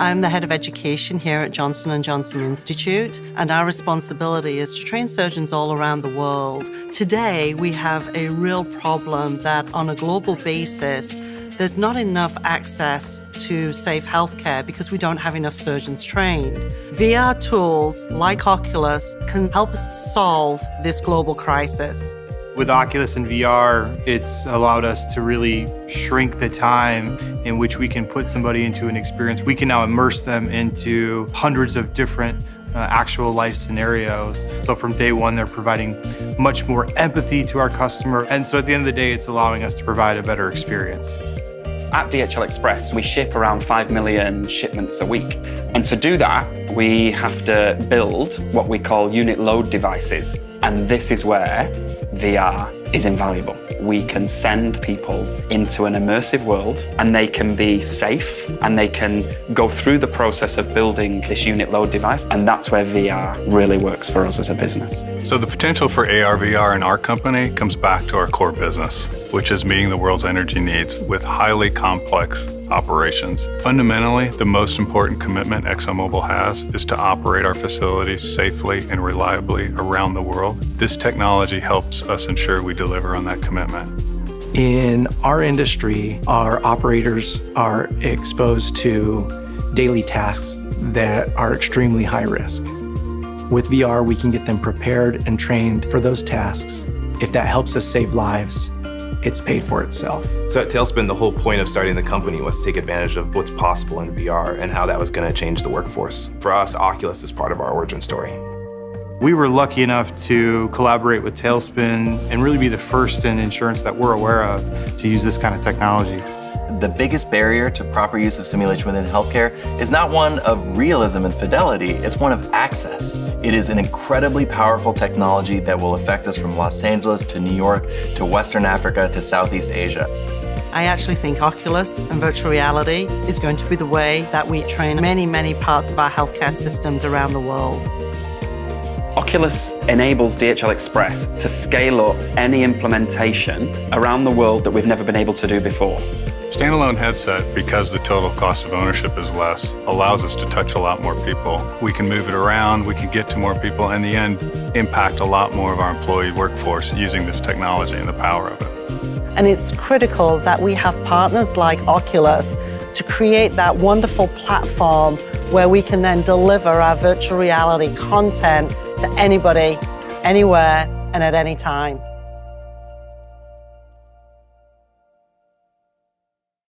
I'm the head of education here at Johnson & Johnson Institute, and our responsibility is to train surgeons all around the world. Today, we have a real problem that on a global basis, there's not enough access to safe healthcare because we don't have enough surgeons trained. VR tools like Oculus can help us solve this global crisis. With Oculus and VR, it's allowed us to really shrink the time in which we can put somebody into an experience. We can now immerse them into hundreds of different actual life scenarios. So from day one, they're providing much more empathy to our customer. And so at the end of the day, it's allowing us to provide a better experience. At DHL Express, we ship around 5 million shipments a week. And to do that, we have to build what we call unit load devices. And this is where VR is invaluable. We can send people into an immersive world and they can be safe and they can go through the process of building this unit load device. And that's where VR really works for us as a business. So the potential for AR, VR in our company comes back to our core business, which is meeting the world's energy needs with highly complex operations. Fundamentally, the most important commitment ExxonMobil has is to operate our facilities safely and reliably around the world. This technology helps us ensure we deliver on that commitment. In our industry, our operators are exposed to daily tasks that are extremely high risk. With VR, we can get them prepared and trained for those tasks. If that helps us save lives, it's paid for itself. So at Tailspin, the whole point of starting the company was to take advantage of what's possible in VR and how that was going to change the workforce. For us, Oculus is part of our origin story. We were lucky enough to collaborate with Tailspin and really be the first in insurance that we're aware of to use this kind of technology. The biggest barrier to proper use of simulation within healthcare is not one of realism and fidelity, it's one of access. It is an incredibly powerful technology that will affect us from Los Angeles to New York to Western Africa to Southeast Asia. I actually think Oculus and virtual reality is going to be the way that we train many parts of our healthcare systems around the world. Oculus enables DHL Express to scale up any implementation around the world that we've never been able to do before. Standalone headset, because the total cost of ownership is less, allows us to touch a lot more people. We can move it around, we can get to more people, and in the end, impact a lot more of our employee workforce using this technology and the power of it. And it's critical that we have partners like Oculus to create that wonderful platform where we can then deliver our virtual reality content to anybody, anywhere, and at any time.